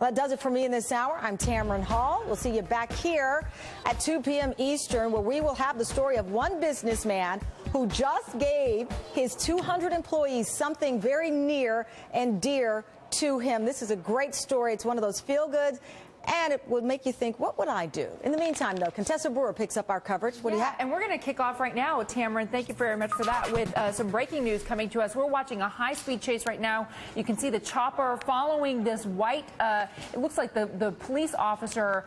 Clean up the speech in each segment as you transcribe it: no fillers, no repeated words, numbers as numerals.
Well, that does it for me in this hour. I'm Tamron Hall. We'll see you back here at 2 p.m. Eastern, where we will have the story of one businessman who just gave his 200 employees something very near and dear to him. This is a great story. It's one of those feel-goods, and it would make you think, what would I do? In the meantime, though, Contessa Brewer picks up our coverage. What do you have? And we're going to kick off right now with Tamron. Thank you very much for that. With some breaking news coming to us. We're watching a high-speed chase right now. You can see the chopper following this white, it looks like the police officer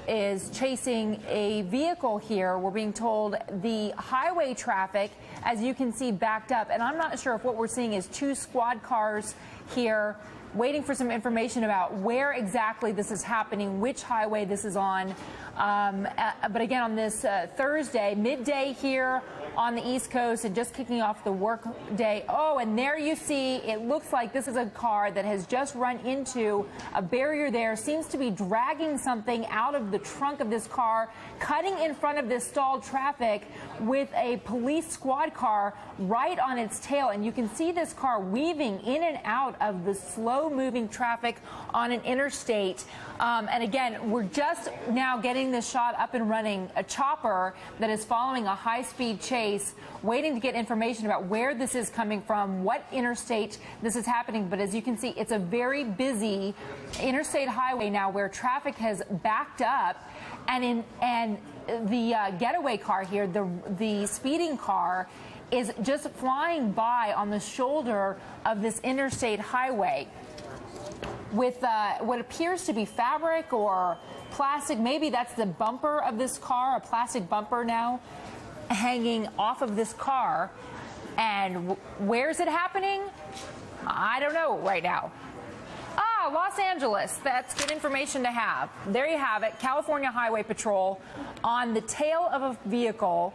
is chasing a vehicle here. We're being told the highway traffic, as you can see, backed up. And I'm not sure if what we're seeing is 2 squad cars here waiting for some information about where exactly this is happening, which highway this is on. But again, on this Thursday, midday here on the East Coast and just kicking off the work day. Oh, and there you see, it looks like this is a car that has just run into a barrier there, seems to be dragging something out of the trunk of this car, cutting in front of this stalled traffic with a police squad car right on its tail. And you can see this car weaving in and out of the slow-moving traffic on an interstate. And again, we're just now getting this shot up and running, a chopper that is following a high-speed chase, waiting to get information about where this is coming from, what interstate this is happening. But as you can see, it's a very busy interstate highway now where traffic has backed up, and the getaway car here, the speeding car, is just flying by on the shoulder of this interstate highway with what appears to be fabric or plastic. Maybe that's the bumper of this car, a plastic bumper now hanging off of this car. And where's it happening? I don't know right now. Ah, Los Angeles. That's good information to have. There you have it. California Highway Patrol on the tail of a vehicle,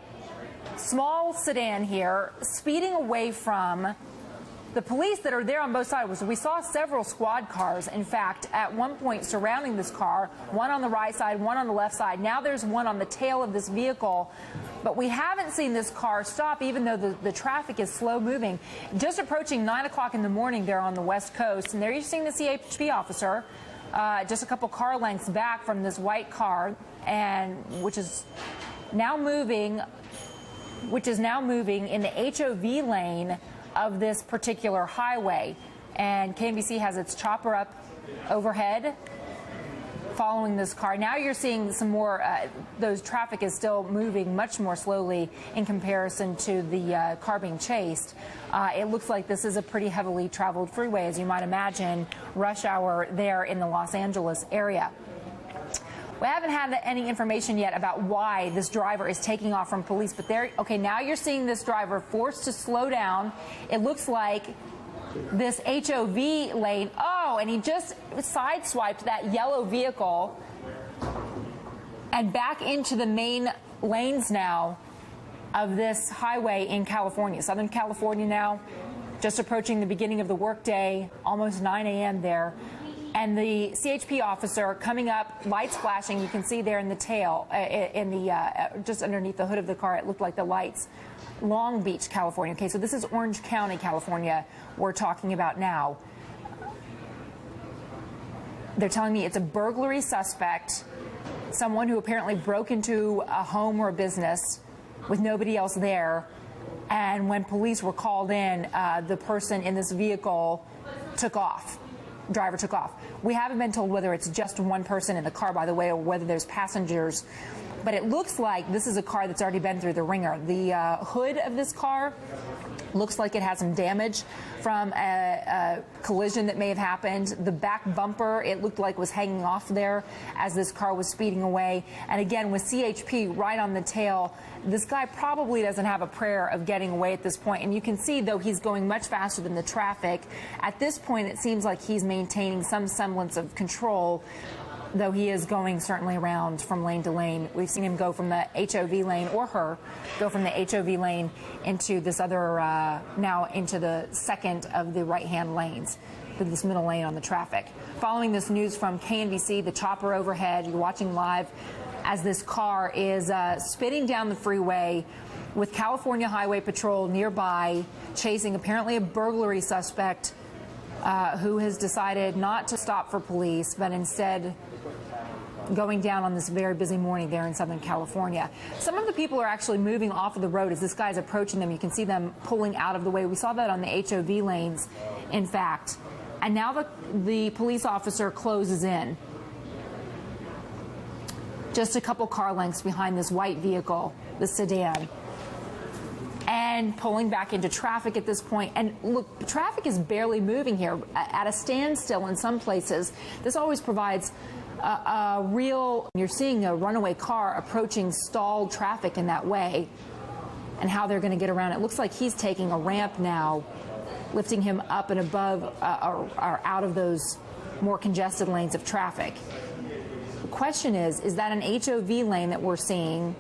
small sedan here, speeding away from the police that are there on both sides. We saw several squad cars, in fact, at one point surrounding this car, one on the right side, one on the left side. Now there's one on the tail of this vehicle. But we haven't seen this car stop, even though the traffic is slow moving. Just approaching 9 o'clock in the morning there on the West Coast. And there you're seeing the CHP officer just a couple car lengths back from this white car, and which is now moving in the HOV lane of this particular highway. And KMBC has its chopper up overhead following this car. Now you're seeing some more, those traffic is still moving much more slowly in comparison to the car being chased. It looks like this is a pretty heavily traveled freeway, as you might imagine, rush hour there in the Los Angeles area. We haven't had any information yet about why this driver is taking off from police, but there, okay, now you're seeing this driver forced to slow down. It looks like this HOV lane, oh, and he just sideswiped that yellow vehicle and back into the main lanes now of this highway in California, Southern California now, just approaching the beginning of the workday, almost 9 a.m. there. And the CHP officer coming up, lights flashing. You can see there in the tail, just underneath the hood of the car, it looked like the lights. Long Beach, California. Okay, so this is Orange County, California, we're talking about now. They're telling me it's a burglary suspect, someone who apparently broke into a home or a business with nobody else there. And when police were called in, the person in this vehicle took off. Driver took off. We haven't been told whether it's just one person in the car, by the way, or whether there's passengers. But it looks like this is a car that's already been through the ringer. The hood of this car looks like it has some damage from a collision that may have happened. The back bumper, it looked like was hanging off there as this car was speeding away. And again, with CHP right on the tail, this guy probably doesn't have a prayer of getting away at this point. And you can see, though, he's going much faster than the traffic. At this point, it seems like he's maintaining some semblance of control, though he is going certainly around from lane to lane. We've seen him go from the HOV lane, or her, go from the HOV lane into this other, now into the second of the right-hand lanes, to this middle lane on the traffic. Following this news from KNBC, the chopper overhead, you're watching live as this car is spinning down the freeway with California Highway Patrol nearby, chasing apparently a burglary suspect who has decided not to stop for police, but instead going down on this very busy morning there in Southern California. Some of the people are actually moving off of the road as this guy's approaching them. You can see them pulling out of the way. We saw that on the HOV lanes, in fact. And now the police officer closes in. Just a couple car lengths behind this white vehicle, the sedan, and pulling back into traffic at this point. And look, traffic is barely moving here, at a standstill in some places. This always provides you're seeing a runaway car approaching stalled traffic in that way, and how they're going to get around. It looks like he's taking a ramp now, lifting him up and above or out of those more congested lanes of traffic. The question is that an HOV lane that we're seeing,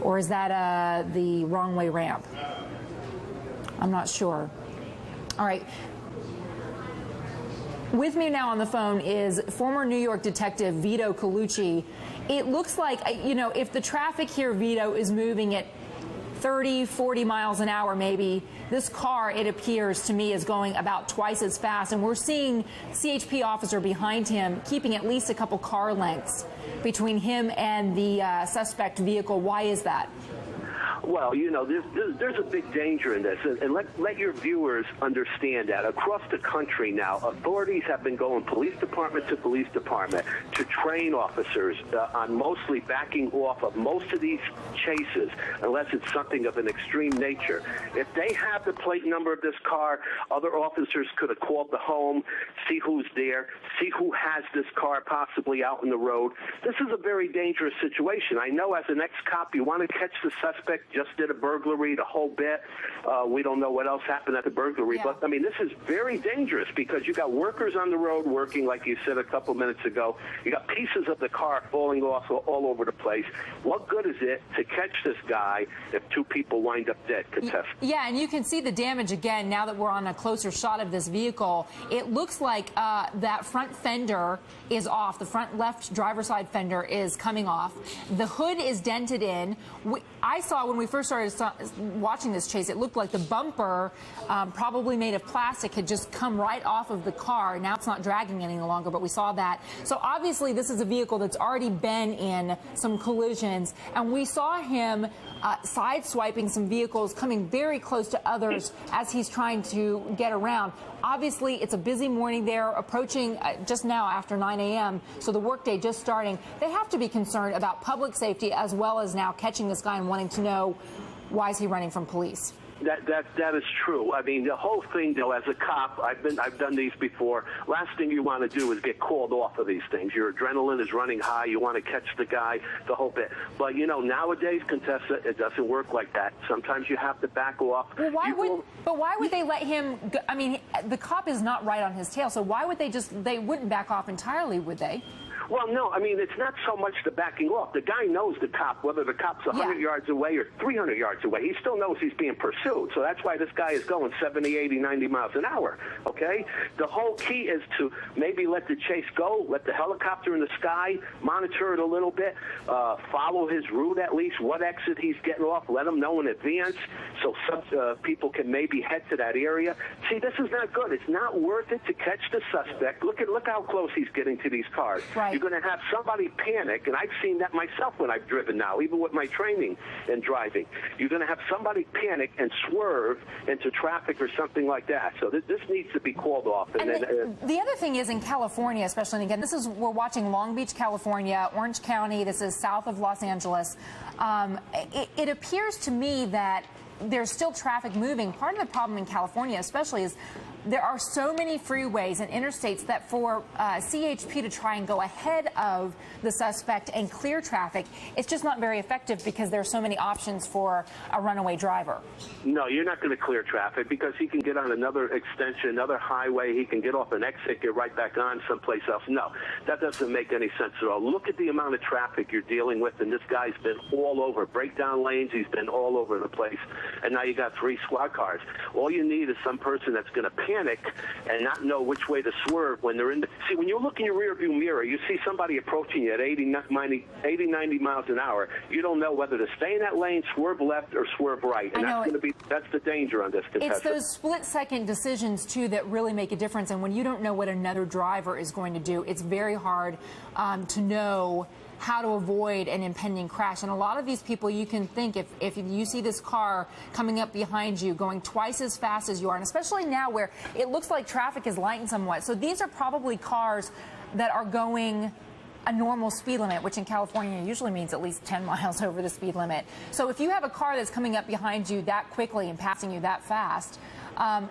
or is that the wrong way ramp? I'm not sure. All right. With me now on the phone is former New York detective Vito Colucci. It looks like, if the traffic here, Vito, is moving at 30, 40 miles an hour maybe, this car, it appears to me, is going about twice as fast. And we're seeing CHP officer behind him keeping at least a couple car lengths between him and the suspect vehicle. Why is that? Well, there's a big danger in this, and let your viewers understand that. Across the country now, authorities have been going police department to police department to train officers on mostly backing off of most of these chases, unless it's something of an extreme nature. If they have the plate number of this car, other officers could have called the home, see who's there, see who has this car possibly out in the road. This is a very dangerous situation. I know as an ex-cop, you want to catch the suspect, just did a burglary, the whole bit. We don't know what else happened at the burglary. Yeah. But, I mean, this is very dangerous because you got workers on the road working, like you said a couple minutes ago. You got pieces of the car falling off all over the place. What good is it to catch this guy if two people wind up dead, Contessa? Yeah, and you can see the damage again now that we're on a closer shot of this vehicle. It looks like that front fender is off. The front left driver's side fender is coming off. The hood is dented in. I saw when we first started watching this chase, it looked like the bumper, probably made of plastic, had just come right off of the car. Now it's not dragging any longer, but we saw that. So obviously this is a vehicle that's already been in some collisions, and we saw him sideswiping some vehicles, coming very close to others as he's trying to get around. Obviously, it's a busy morning there, approaching just now after 9 a.m., so the workday just starting. They have to be concerned about public safety as well as now catching this guy and wanting to know why is he running from police. That is true. I mean, the whole thing, though, as a cop, I've done these before. Last thing you want to do is get called off of these things. Your adrenaline is running high. You want to catch the guy, the whole bit. But nowadays, Contessa, it doesn't work like that. Sometimes you have to back off. Well, why would they let him go? I mean, the cop is not right on his tail. So why would they wouldn't back off entirely, would they? Well, no, I mean, it's not so much the backing off. The guy knows the cop, whether the cop's 100 yards away or 300 yards away. He still knows he's being pursued. So that's why this guy is going 70, 80, 90 miles an hour, okay? The whole key is to maybe let the chase go, let the helicopter in the sky, monitor it a little bit, follow his route at least, what exit he's getting off, let him know in advance so some people can maybe head to that area. See, this is not good. It's not worth it to catch the suspect. Look how close he's getting to these cars. Right. You're going to have somebody panic, and I've seen that myself when I've driven now, even with my training and driving. You're going to have somebody panic and swerve into traffic or something like that. So this needs to be called off. And the other thing is in California, especially, and again, we're watching Long Beach, California, Orange County. This is south of Los Angeles. It appears to me that there's still traffic moving. Part of the problem in California, especially, is there are so many freeways and interstates that for CHP to try and go ahead of the suspect and clear traffic, it's just not very effective because there are so many options for a runaway driver. No, you're not going to clear traffic because he can get on another extension, another highway. He can get off an exit, get right back on someplace else. No, that doesn't make any sense at all. Look at the amount of traffic you're dealing with, and this guy's been all over. Breakdown lanes, he's been all over the place. And now you got 3 squad cars. All you need is some person that's going to panic panic and not know which way to swerve when they're in the... See, when you look in your rearview mirror, you see somebody approaching you at 80, 90 miles an hour. You don't know whether to stay in that lane, swerve left, or swerve right. And that's the danger on this contestant. It's those split-second decisions, too, that really make a difference. And when you don't know what another driver is going to do, it's very hard to know how to avoid an impending crash. And a lot of these people, you can think, if you see this car coming up behind you going twice as fast as you are, and especially now where it looks like traffic is lightened somewhat. So these are probably cars that are going a normal speed limit, which in California usually means at least 10 miles over the speed limit. So if you have a car that's coming up behind you that quickly and passing you that fast,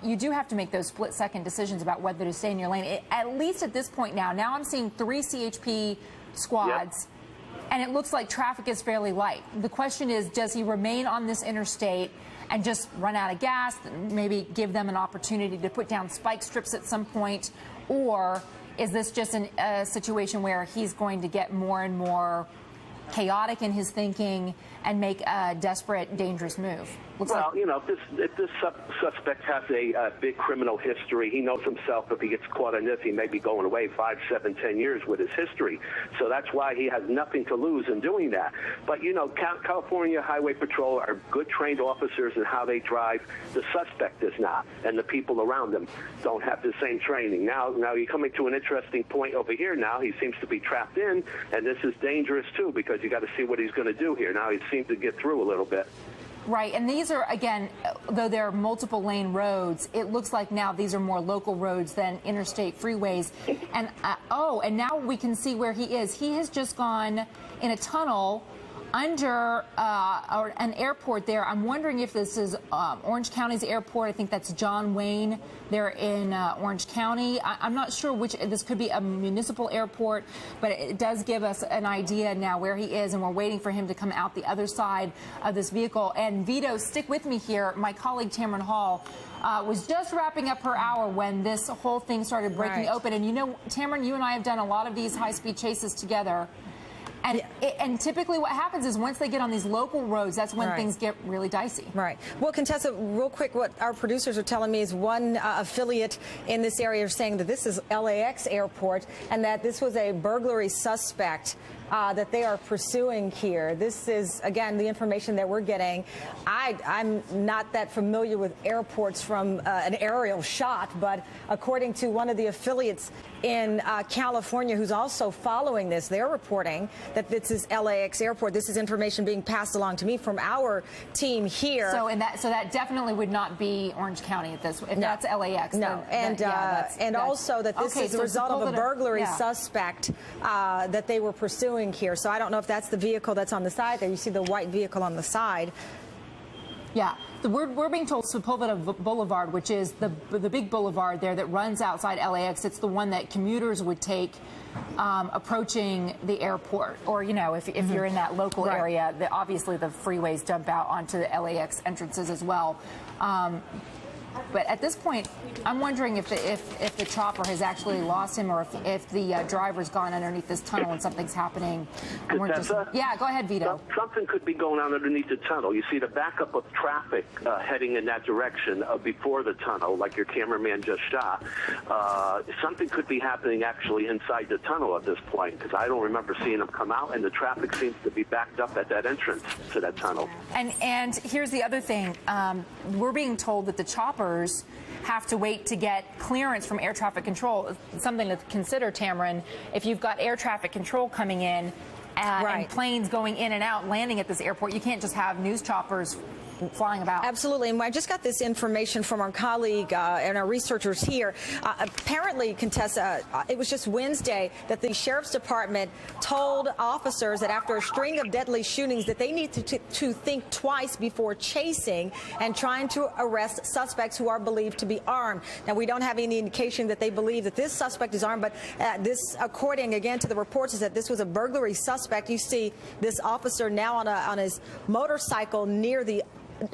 you do have to make those split-second decisions about whether to stay in your lane. At least at this point now I'm seeing 3 CHP squads. Yep. And it looks like traffic is fairly light. The question is, does he remain on this interstate and just run out of gas, maybe give them an opportunity to put down spike strips at some point, or is this just a situation where he's going to get more and more chaotic in his thinking and make a desperate, dangerous move? Well, you know, if this suspect has a big criminal history, he knows himself if he gets caught on this, he may be going away 5, 7, 10 years with his history. So that's why he has nothing to lose in doing that. But, you know, California Highway Patrol are good trained officers in how they drive. The suspect is not, and the people around him don't have the same training. Now you're coming to an interesting point over here now. He seems to be trapped in, and this is dangerous, too, because you got to see what he's going to do here. Now he seems to get through a little bit. Right, and these are, again, though they're multiple lane roads, it looks like now these are more local roads than interstate freeways. And, and now we can see where he is. He has just gone in a tunnel under an airport there. I'm wondering if this is Orange County's airport. I think that's John Wayne there in Orange County. I'm not sure which. This could be a municipal airport, but it does give us an idea now where he is, and we're waiting for him to come out the other side of this vehicle. And Vito, stick with me here. My colleague Tamron Hall was just wrapping up her hour when this whole thing started breaking open. And you know, Tamron, you and I have done a lot of these high-speed chases together. And typically what happens is once they get on these local roads, that's when things get really dicey. Right. Well, Contessa, real quick, what our producers are telling me is one affiliate in this area are saying that this is LAX airport and that this was a burglary suspect that they are pursuing here. This is, again, the information that we're getting. I'm not that familiar with airports from an aerial shot, but according to one of the affiliates in California who's also following this, they're reporting that this is LAX airport. This is information being passed along to me from our team here. So that definitely would not be Orange County at this. If that's LAX. No. And also that this is the result of a burglary suspect that they were pursuing here. So I don't know if that's the vehicle that's on the side there. You see the white vehicle on the side. Yeah, we're being told Sepulveda Boulevard, which is the big boulevard there that runs outside LAX. It's the one that commuters would take approaching the airport, or, you know, if you're in that local area, obviously the freeways dump out onto the LAX entrances as well. But at this point, I'm wondering if the chopper has actually lost him, or if the driver's gone underneath this tunnel and something's happening. And we're just, yeah, go ahead, Vito. Something could be going on underneath the tunnel. You see the backup of traffic heading in that direction before the tunnel, like your cameraman just shot. Something could be happening actually inside the tunnel at this point, because I don't remember seeing them come out, and the traffic seems to be backed up at that entrance to that tunnel. And here's the other thing. We're being told that the chopper have to wait to get clearance from air traffic control. It's something to consider, Tamron. If you've got air traffic control coming in and planes going in and out, landing at this airport, you can't just have news choppers flying about. Absolutely. And I just got this information from our colleague and our researchers here. Apparently, Contessa, it was just Wednesday that the Sheriff's Department told officers that after a string of deadly shootings that they need to think twice before chasing and trying to arrest suspects who are believed to be armed. Now, we don't have any indication that they believe that this suspect is armed, but this, according again to the reports, is that this was a burglary suspect. You see this officer now on his motorcycle near the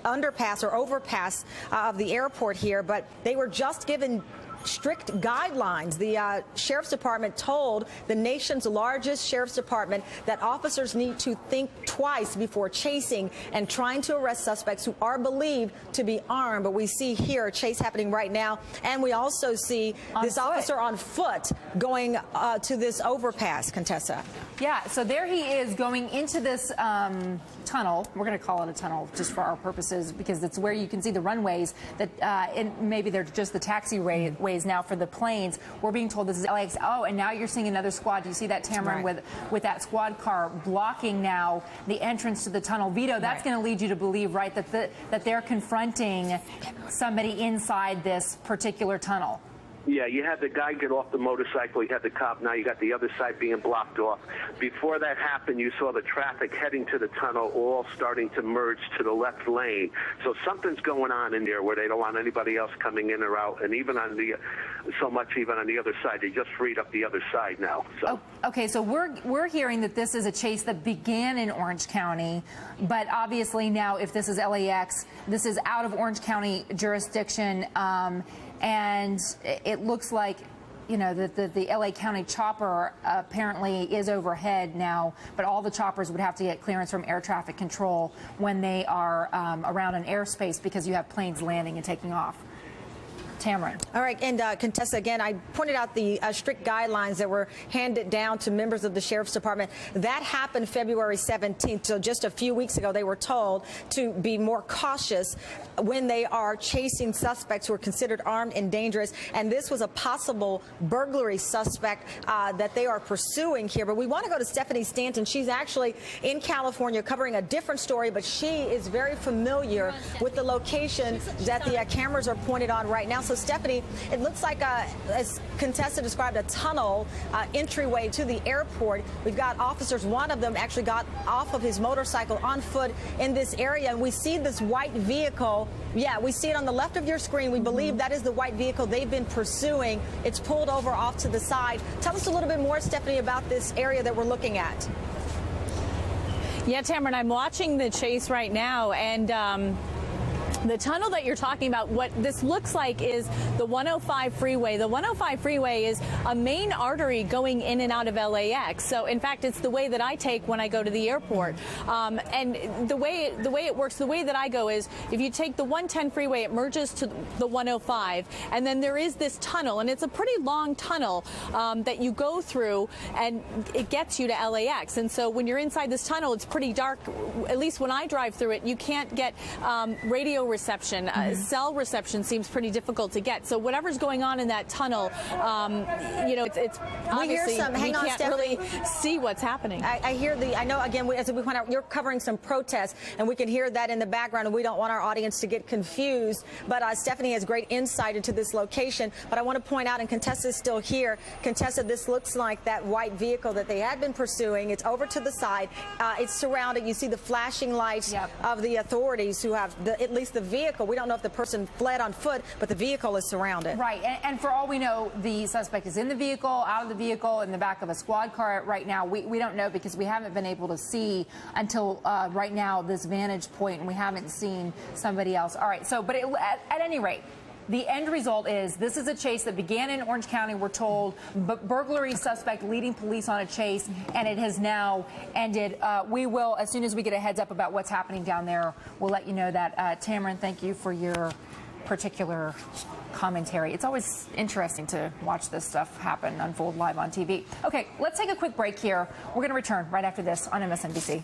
underpass or overpass of the airport here, but they were just given strict guidelines. The Sheriff's Department told the nation's largest Sheriff's Department that officers need to think twice before chasing and trying to arrest suspects who are believed to be armed. But we see here a chase happening right now, and we also see this officer on foot going to this overpass, Contessa. Yeah, so there he is going into this tunnel. We're going to call it a tunnel just for our purposes because it's where you can see the runways that and maybe they're just the taxiways now for the planes. We're being told this is LAX. Oh, and now you're seeing another squad. Do you see that, Tamron, right, with that squad car blocking now the entrance to the tunnel? Vito, that's right, going to lead you to believe, right, that they're confronting somebody inside this particular tunnel. Yeah, you had the guy get off the motorcycle, you had the cop, now you got the other side being blocked off. Before that happened, you saw the traffic heading to the tunnel all starting to merge to the left lane. So something's going on in there where they don't want anybody else coming in or out, and even on the, so much even on the other side, they just freed up the other side now. So. Oh, okay, so we're hearing that this is a chase that began in Orange County, but obviously now if this is LAX, this is out of Orange County jurisdiction, and it looks like, you know, the LA County chopper apparently is overhead now, but all the choppers would have to get clearance from air traffic control when they are around an airspace because you have planes landing and taking off. Tamron. All right, and Contessa, again, I pointed out the strict guidelines that were handed down to members of the Sheriff's Department. That happened February 17th, so just a few weeks ago they were told to be more cautious when they are chasing suspects who are considered armed and dangerous, and this was a possible burglary suspect that they are pursuing here. But we want to go to Stephanie Stanton. She's actually in California covering a different story, but she is very familiar with the location that the cameras are pointed on right now. So, Stephanie, it looks like, as Contessa described, a tunnel entryway to the airport. We've got officers. One of them actually got off of his motorcycle on foot in this area, and we see this white vehicle. Yeah, we see it on the left of your screen. We believe that is the white vehicle they've been pursuing. It's pulled over off to the side. Tell us a little bit more, Stephanie, about this area that we're looking at. Yeah, Tamron, I'm watching the chase right now, and the tunnel that you're talking about, what this looks like is the 105 freeway. The 105 freeway is a main artery going in and out of LAX. So, in fact, it's the way that I take when I go to the airport. And the way it works, the way that I go is if you take the 110 freeway, it merges to the 105, and then there is this tunnel, and it's a pretty long tunnel that you go through, and it gets you to LAX. And so when you're inside this tunnel, it's pretty dark. At least when I drive through it, you can't get radio reception. Cell reception seems pretty difficult to get. So whatever's going on in that tunnel, you know, it's obviously we can't really see what's happening. I hear I know, again, as we point out, you're covering some protests, and we can hear that in the background, and we don't want our audience to get confused. But Stephanie has great insight into this location. But I want to point out, and Contessa's still here. Contessa, this looks like that white vehicle that they had been pursuing. It's over to the side. It's surrounded. You see the flashing lights of the authorities who have at least the vehicle. We don't know if the person fled on foot, but the vehicle is surrounded. Right, and for all we know, the suspect is in the vehicle, out of the vehicle, in the back of a squad car right now. We don't know because we haven't been able to see until right now this vantage point, and we haven't seen somebody else. All right, so, but at any rate, the end result is this is a chase that began in Orange County, we're told, but burglary suspect leading police on a chase, and it has now ended. We will, as soon as we get a heads up about what's happening down there, we'll let you know that. Tamron, thank you for your particular commentary. It's always interesting to watch this stuff happen, unfold live on TV. Okay, let's take a quick break here. We're going to return right after this on MSNBC.